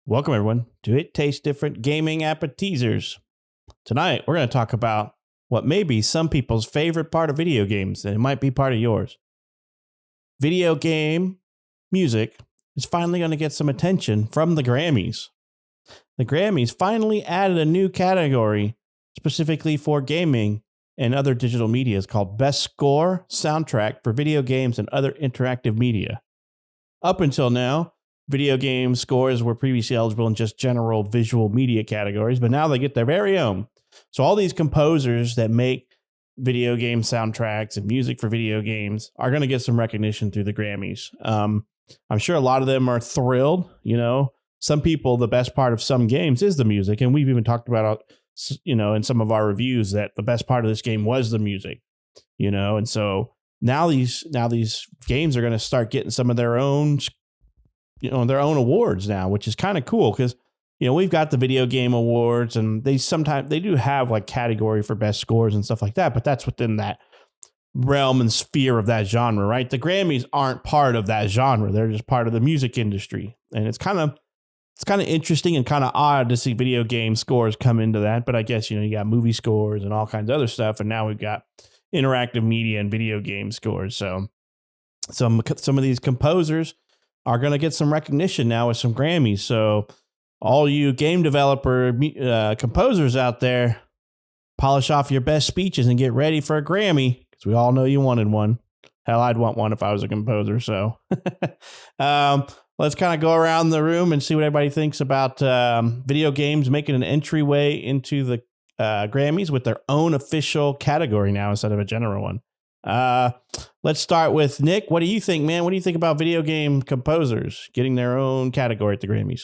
Welcome, everyone, to It Tastes Different Gaming Appetizers. Tonight, we're going to talk about what may be some people's favorite part of video games, and it might be part of yours. Video game music is finally going to get some attention from the Grammys. The Grammys finally added a new category specifically for gaming and other digital media. It's called Best Score Soundtrack for Video Games and Other Interactive Media. Up until now, video game scores were previously eligible in just general visual media categories, but now they get their very own. So all these composers that make video game soundtracks and music for video games are going to get some recognition through the Grammys. I'm sure a lot of them are thrilled. You know, some people, the best part of some games is the music. And we've even talked about, in some of our reviews that the best part of this game was the music, and so now these games are going to start getting some of their own their own awards now, which is kind of cool because, we've got the video game awards and they do have like category for best scores and stuff like that, but that's within that realm and sphere of that genre, right? The Grammys aren't part of that genre. They're just part of the music industry. And it's kind of interesting and kind of odd to see video game scores come into that. But I guess, you got movie scores and all kinds of other stuff. And now we've got interactive media and video game scores. So some of these composers are going to get some recognition now with some Grammys. So all you game developer composers out there, polish off your best speeches and get ready for a Grammy, because we all know you wanted one. Hell, I'd want one if I was a composer. So let's kind of go around the room and see what everybody thinks about video games making an entryway into the Grammys with their own official category now instead of a general one. Let's start with Nick. What do you think, man? What do you think about video game composers getting their own category at the Grammys?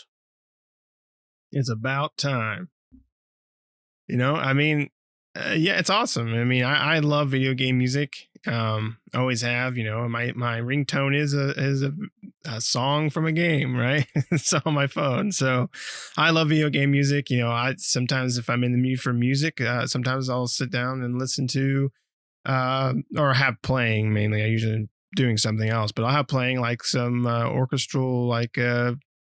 It's about time. Yeah, it's awesome. I mean, I love video game music. Always have. My ringtone is a song from a game, right? It's on my phone. So I love video game music. I sometimes, if I'm in the mood for music, sometimes I'll sit down and listen to or have playing. Mainly I usually doing something else, but I'll have playing like some orchestral, like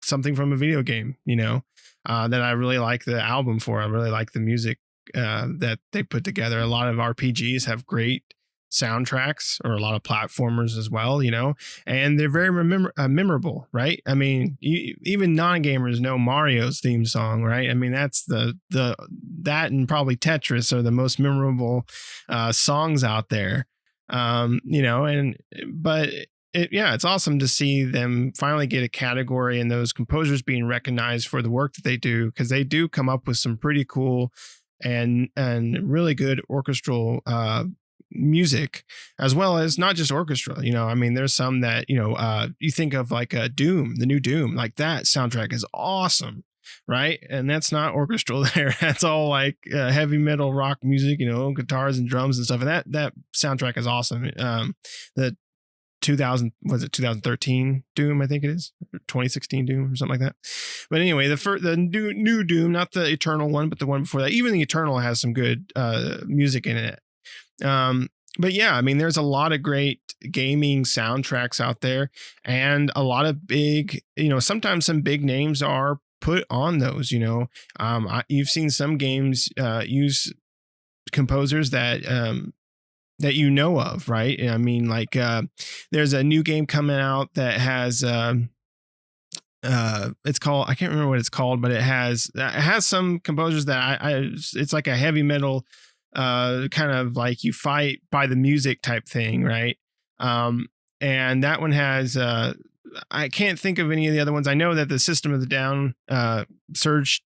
something from a video game, that I really like the album for. I really like the music that they put together. A lot of RPGs have great soundtracks, or a lot of platformers as well, and they're very memorable, right? I mean, even non-gamers know Mario's theme song, right? I mean, that's that and probably Tetris are the most memorable songs out there, it's awesome to see them finally get a category and those composers being recognized for the work that they do, because they do come up with some pretty cool and really good orchestral music, as well as not just orchestra. I mean, there's some that you think of like Doom, the new Doom, like that soundtrack is awesome, right? And that's not orchestral there. That's all like heavy metal rock music, guitars and drums and stuff, and that soundtrack is awesome. The 2013 Doom, I think it is, 2016 Doom or something like that. But anyway, the new Doom, not the Eternal one, but the one before that. Even the Eternal has some good music in it. But yeah, I mean, there's a lot of great gaming soundtracks out there, and a lot of big, sometimes some big names are put on those. You've seen some games use composers that of, right? I mean, like there's a new game coming out that has it's called, I can't remember what it's called, but it has some composers that it's like a heavy metal kind of like you fight by the music type thing, right? And that one has I can't think of any of the other ones. I know that the System of the Down Surge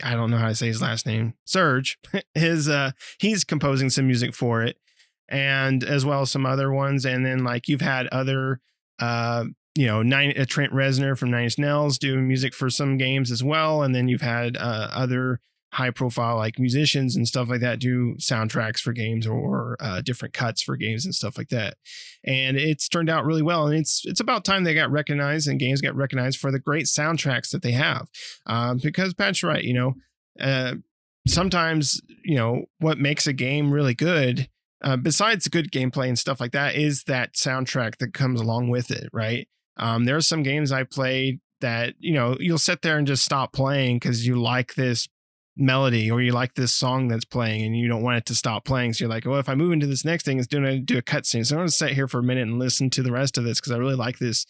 I don't know how to say his last name, Surge, he's composing some music for it, and as well as some other ones. And then like you've had other Trent Reznor from Nine Inch Nails doing music for some games as well, and then you've had other high profile like musicians and stuff like that do soundtracks for games, or different cuts for games and stuff like that. And it's turned out really well. And it's about time they got recognized and games got recognized for the great soundtracks that they have. Because Pat's right, sometimes, what makes a game really good, besides good gameplay and stuff like that, is that soundtrack that comes along with it. Right. There are some games I played that, you'll sit there and just stop playing because you like this melody or you like this song that's playing and you don't want it to stop playing. So you're like, well, if I move into this next thing, it's going to do a cutscene. So I'm going to sit here for a minute and listen to the rest of this because I really like this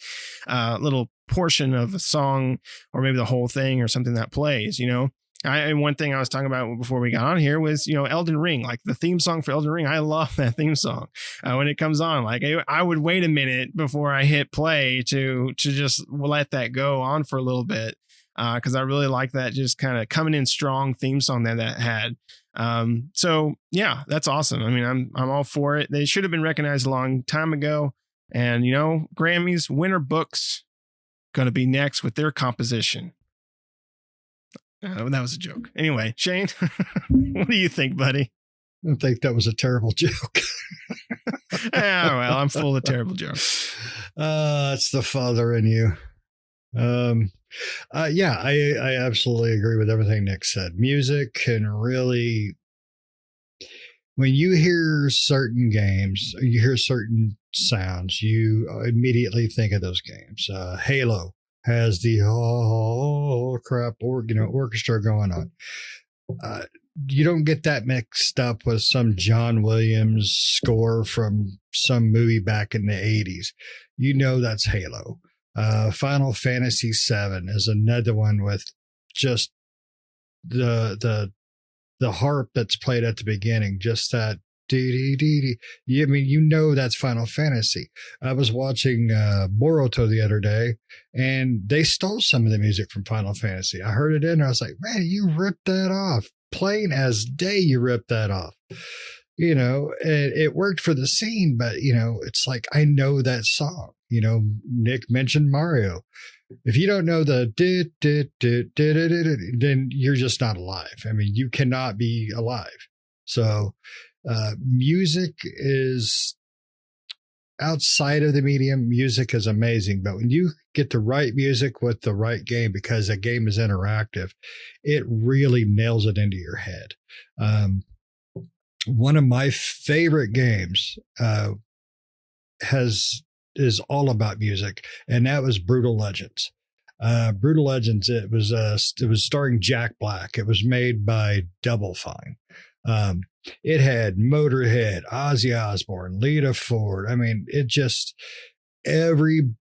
little portion of a song or maybe the whole thing or something that plays, And one thing I was talking about before we got on here was, Elden Ring, like the theme song for Elden Ring. I love that theme song when it comes on. Like I would wait a minute before I hit play to just let that go on for a little bit. Because I really like that just kind of coming in strong theme song that had. So yeah, that's awesome. I mean, I'm all for it. They should have been recognized a long time ago. And Grammys, Winter Books, going to be next with their composition. That was a joke. Anyway, Shane, what do you think, buddy? I think that was a terrible joke. Well, I'm full of terrible jokes. It's the father in you. Yeah, I absolutely agree with everything Nick said. Music can really, when you hear certain games, you hear certain sounds, you immediately think of those games. Halo has the orchestra going on. You don't get that mixed up with some John Williams score from some movie back in the 80s. That's Halo. Final Fantasy VII is another one with just the harp that's played at the beginning, just that dee dee dee. I mean, that's Final Fantasy. I was watching Boruto the other day, and they stole some of the music from Final Fantasy. I heard it in, and I was like, man, you ripped that off. Plain as day, you ripped that off. It worked for the scene, but it's like, I know that song. Nick mentioned Mario. If you don't know the then you're just not alive. I mean, you cannot be alive. So music is outside of the medium. Music is amazing, but when you get the right music with the right game, because a game is interactive, it really nails it into your head. One of my favorite games is all about music, and that was Brutal Legends. Brutal Legends. It was starring Jack Black. It was made by Double Fine. It had Motorhead, Ozzy Osbourne, Lita Ford. I mean, it just everybody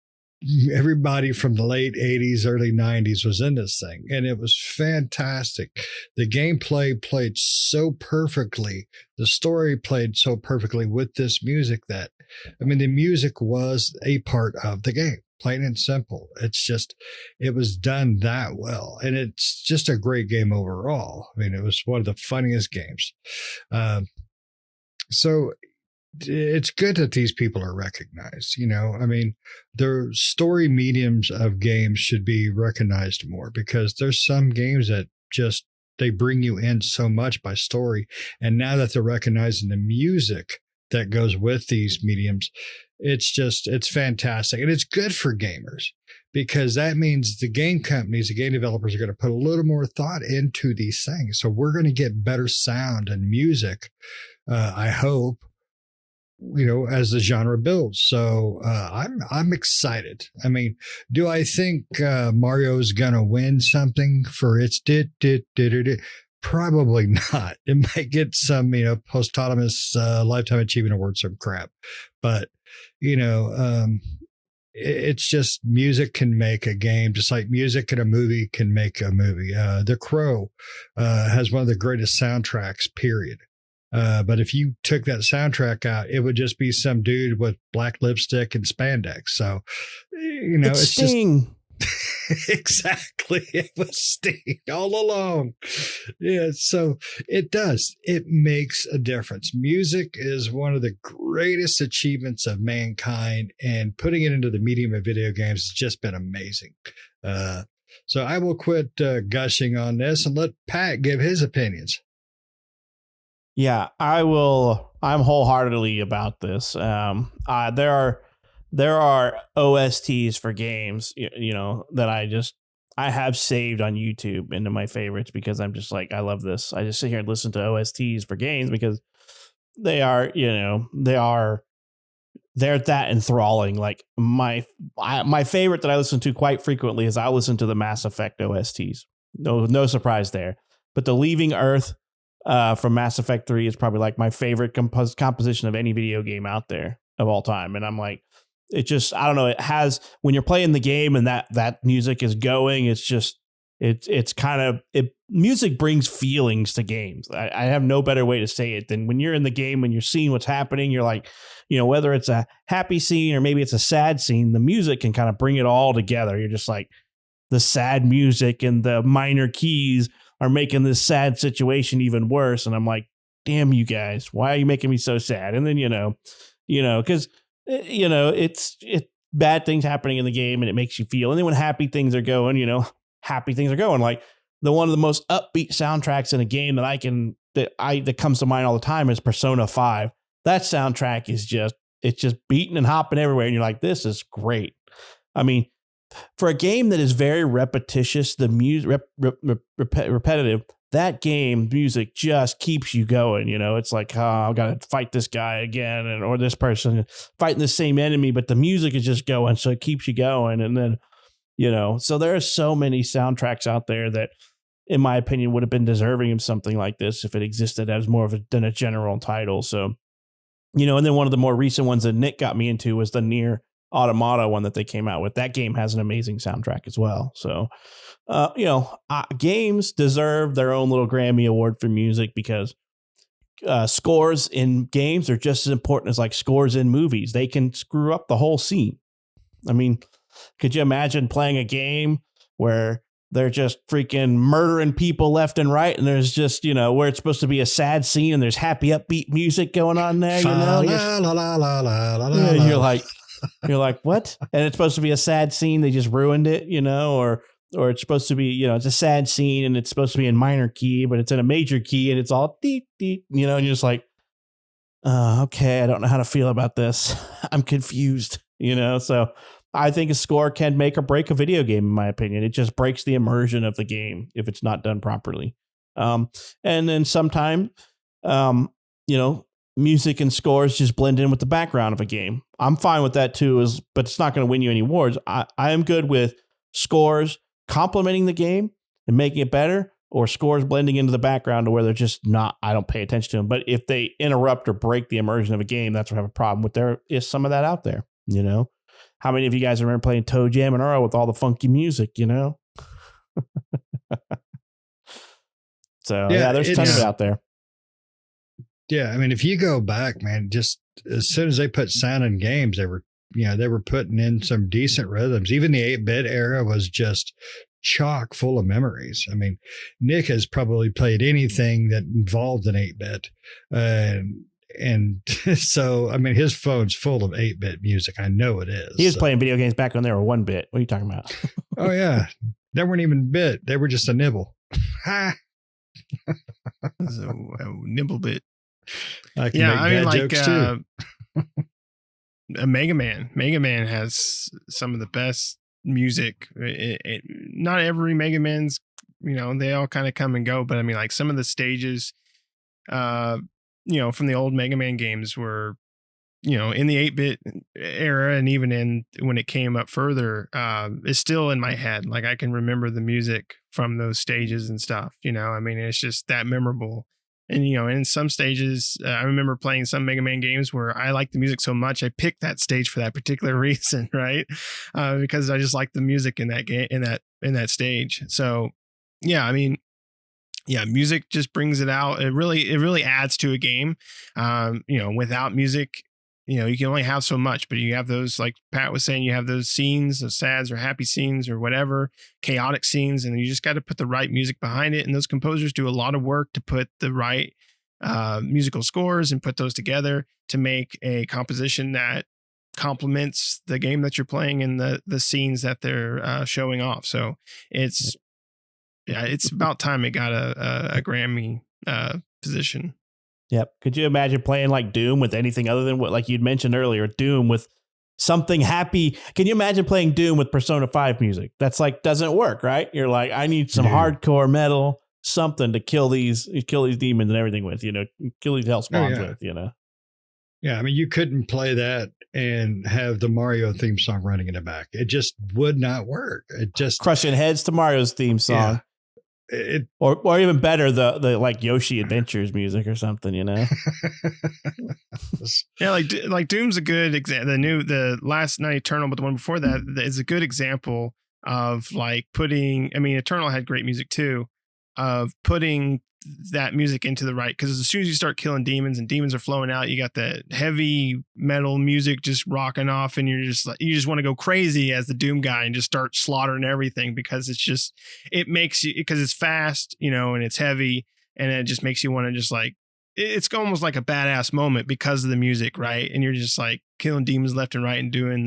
from the late 80s, early 90s was in this thing, and it was fantastic. The gameplay played so perfectly. The story played so perfectly with this music that, the music was a part of the game, plain and simple. It was done that well, and it's just a great game overall. It was one of the funniest games. So it's good that these people are recognized. Their story mediums of games should be recognized more, because there's some games that just, they bring you in so much by story. And now that they're recognizing the music that goes with these mediums, it's fantastic. And it's good for gamers, because that means the game companies, the game developers are going to put a little more thought into these things. So we're going to get better sound and music, I hope, as the genre builds. So I'm excited. Do I think Mario's gonna win something for its Probably not. It might get some, posthumous lifetime achievement award, some crap. But it's just, music can make a game, just like music in a movie can make a movie. The Crow has one of the greatest soundtracks, period. But if you took that soundtrack out, it would just be some dude with black lipstick and spandex. So, it's Sting. just exactly. It was Sting all along. Yeah. So it does. It makes a difference. Music is one of the greatest achievements of mankind, and putting it into the medium of video games has just been amazing. So I will quit gushing on this and let Pat give his opinions. Yeah, I will. I'm wholeheartedly about this. There are OSTs for games, that I have saved on YouTube into my favorites, because I'm just like, I love this. I just sit here and listen to OSTs for games because they are they're that enthralling. Like my favorite that I listen to quite frequently is I listen to the Mass Effect OSTs. No surprise there. But the Leaving Earth from Mass Effect 3 is probably like my favorite composition of any video game out there of all time. And I'm like, it just, I don't know. It has, when you're playing the game and that music is going, it's just, it's kind of, music brings feelings to games. I have no better way to say it than when you're in the game and you're seeing what's happening. You're like, whether it's a happy scene or maybe it's a sad scene, the music can kind of bring it all together. You're just like, the sad music and the minor keys are making this sad situation even worse. And I'm like, damn you guys, why are you making me so sad? And then, because, it's bad things happening in the game and it makes you feel. And then when happy things are going, happy things are going. Like one of the most upbeat soundtracks in a game that comes to mind all the time is Persona 5. That soundtrack is it's just beating and hopping everywhere. And you're like, this is great. I mean, for a game that is very repetitious, the music repetitive, that game music just keeps you going. It's like, oh, I've got to fight this guy again, or this person fighting the same enemy, but the music is just going, so it keeps you going. And then, so there are so many soundtracks out there that, in my opinion, would have been deserving of something like this if it existed as more of than a general title. So, and then one of the more recent ones that Nick got me into was the Nier Automata one that they came out with. That game has an amazing soundtrack as well. So, games deserve their own little Grammy award for music because scores in games are just as important as like scores in movies. They can screw up the whole scene. I mean, could you imagine playing a game where they're just freaking murdering people left and right, and there's just, where it's supposed to be a sad scene and there's happy upbeat music going on there, and you're like, what? And it's supposed to be a sad scene. They just ruined it, or it's supposed to be, it's a sad scene and it's supposed to be in minor key, but it's in a major key and it's all deep, and you're just like, okay, I don't know how to feel about this. I'm confused, so I think a score can make or break a video game, in my opinion. It just breaks the immersion of the game if it's not done properly. And then sometimes, music and scores just blend in with the background of a game. I'm fine with that too, but it's not going to win you any awards. I am good with scores complementing the game and making it better, or scores blending into the background to where they're just not, I don't pay attention to them. But if they interrupt or break the immersion of a game, that's what I have a problem with. There is some of that out there, How many of you guys remember playing Toe Jam and Earl with all the funky music, So, yeah there's tons of it out there. Yeah, I mean, if you go back, man, just as soon as they put sound in games, they were putting in some decent rhythms. Even the 8-bit era was just chock full of memories. I mean, Nick has probably played anything that involved an 8-bit. And so, I mean, his phone's full of 8-bit music. I know it is. He was playing video games back when they were 1-bit. What are you talking about? Oh, yeah. They weren't even bit. They were just a nibble. Ha! A nibble bit. I mean, like a Mega Man. Mega Man has some of the best music. Not every Mega Man's, they all kind of come and go, but I mean, like some of the stages, from the old Mega Man games were, in the 8-bit era, and even when it came up further, it's still in my head. Like I can remember the music from those stages and stuff. I mean, it's just that memorable. And, in some stages, I remember playing some Mega Man games where I liked the music so much, I picked that stage for that particular reason, right? Because I just like the music in that game, in that stage. So, yeah, I mean, yeah, music just brings it out. It really adds to a game. Without music, you can only have so much, but you have those, like Pat was saying, you have those scenes of sads or happy scenes or whatever, chaotic scenes, and you just got to put the right music behind it. And those composers do a lot of work to put the right musical scores and put those together to make a composition that complements the game that you're playing and the scenes that they're showing off. So it's about time it got a Grammy position. Yep. Could you imagine playing like Doom with anything other than what, like you'd mentioned earlier, Doom with something happy? Can you imagine playing Doom with Persona 5 music? That's like, doesn't work, right? You're like, I need some hardcore metal, something to kill these demons and everything with, kill these hell spawns with, Yeah, I mean, you couldn't play that and have the Mario theme song running in the back. It just would not work. It just Crushing heads to Mario's theme song. Yeah, or even better, the like Yoshi Adventures music or something, you know? Yeah, like Doom's a good example. The Last Night Eternal, but the one before that is a good example of like putting. I mean, Eternal had great music too, of putting that music into the right, because as soon as you start killing demons and demons are flowing out, you got the heavy metal music just rocking off, and you just want to go crazy as the Doom guy and just start slaughtering everything, because it makes you, because it's fast, and it's heavy, and it just makes you want to just like, it's almost like a badass moment because of the music, right? And you're just like killing demons left and right and doing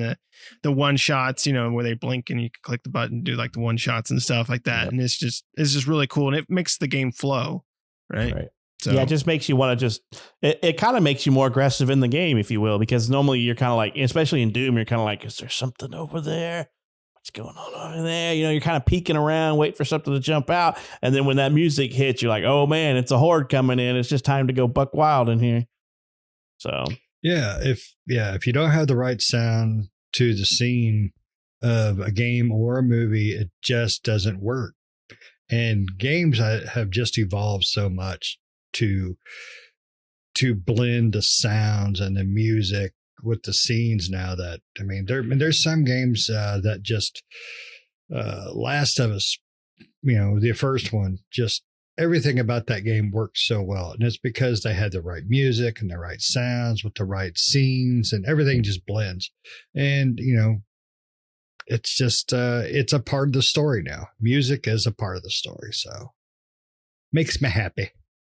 the one shots, where they blink and you can click the button, do like the one shots and stuff like that. And it's just really cool, and it makes the game flow, right? So yeah, it just makes you want to it kind of makes you more aggressive in the game, if you will, because normally you're kind of like, especially in Doom, you're kind of like, is there something over there? What's going on over there? You're kind of peeking around, wait for something to jump out. And then when that music hits, you're like, oh man, it's a horde coming in. It's just time to go buck wild in here. So if you don't have the right sound to the scene of a game or a movie, it just doesn't work. And games have just evolved so much to blend the sounds and the music with the scenes now, that I mean, there's some games that just Last of Us, the first one, just everything about that game worked so well, and it's because they had the right music and the right sounds with the right scenes, and everything just blends. And it's just it's a part of the story now. Music is a part of the story, so makes me happy.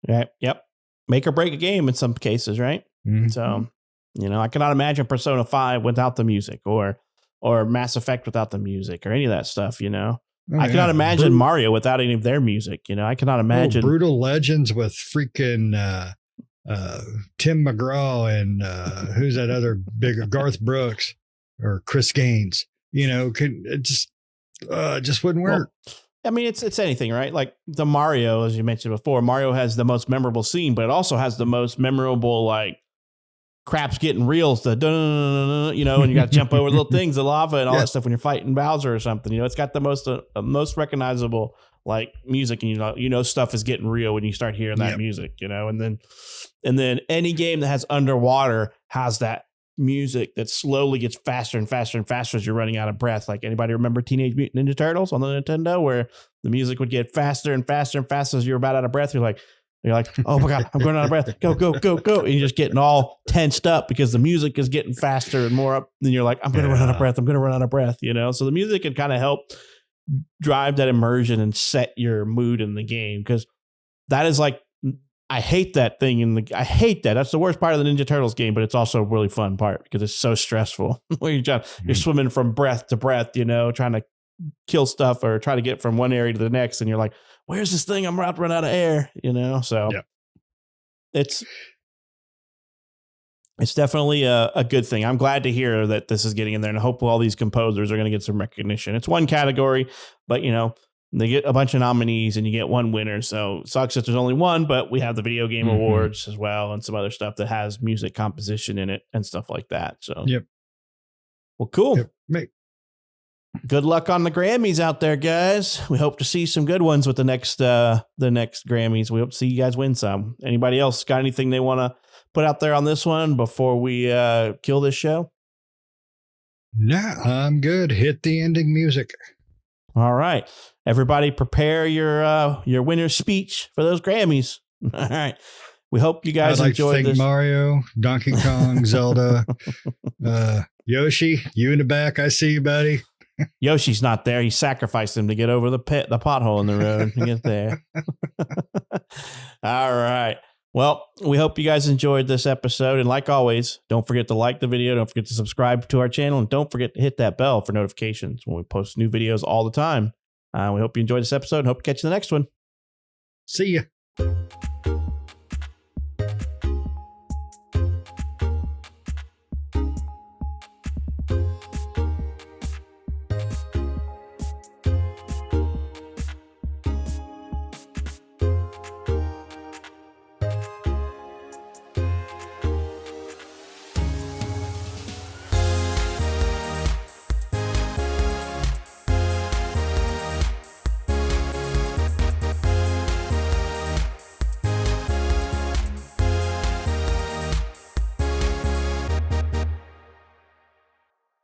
Right. Yep. Make or break a game in some cases, right? Mm-hmm. So I cannot imagine Persona 5 without the music, or Mass Effect without the music, or any of that stuff. I cannot imagine Mario without any of their music. I cannot imagine Brutal Legends with freaking Tim McGraw and who's that other bigger, Garth Brooks or Chris Gaines. It just wouldn't work. Well, I mean, it's anything, right? Like the Mario, as you mentioned before, Mario has the most memorable scene, but it also has the most memorable, like, crap's getting real, and you got to jump over little things, the lava and all that stuff when you're fighting Bowser or something. It's got the most recognizable like music, and stuff is getting real when you start hearing that music, and then any game that has underwater has that music that slowly gets faster and faster and faster as you're running out of breath. Like, anybody remember Teenage Mutant Ninja Turtles on the Nintendo, where the music would get faster and faster and faster as you're about out of breath? You're like, oh my God, I'm going out of breath. Go, go, go, go. And you're just getting all tensed up because the music is getting faster and more up. And you're like, I'm going to run out of breath. I'm going to run out of breath, So the music can kind of help drive that immersion and set your mood in the game. Because that is like, I hate that thing. I hate that. That's the worst part of the Ninja Turtles game, but it's also a really fun part because it's so stressful. Where you're swimming from breath to breath, trying to kill stuff or try to get from one area to the next, and you're like, where's this thing? I'm about to run out of air, so it's definitely a good thing. I'm glad to hear that this is getting in there, and I hope all these composers are going to get some recognition. It's one category, but they get a bunch of nominees and you get one winner, so it sucks that there's only one. But we have the video game awards as well, and some other stuff that has music composition in it and stuff like that. So well, cool. Good luck on the Grammys out there, guys. We hope to see some good ones with the next Grammys. We hope to see you guys win some. Anybody else got anything they want to put out there on this one before we kill this show? Nah, I'm good. Hit the ending music. All right. Everybody prepare your winner's speech for those Grammys. All right. We hope you guys enjoyed this. Mario, Donkey Kong, Zelda, Yoshi, you in the back. I see you, buddy. Yoshi's not there. He sacrificed him to get over the pothole in the road to get there. All right. Well, we hope you guys enjoyed this episode. And like always, don't forget to like the video. Don't forget to subscribe to our channel. And don't forget to hit that bell for notifications when we post new videos all the time. We hope you enjoyed this episode and hope to catch you in the next one. See ya.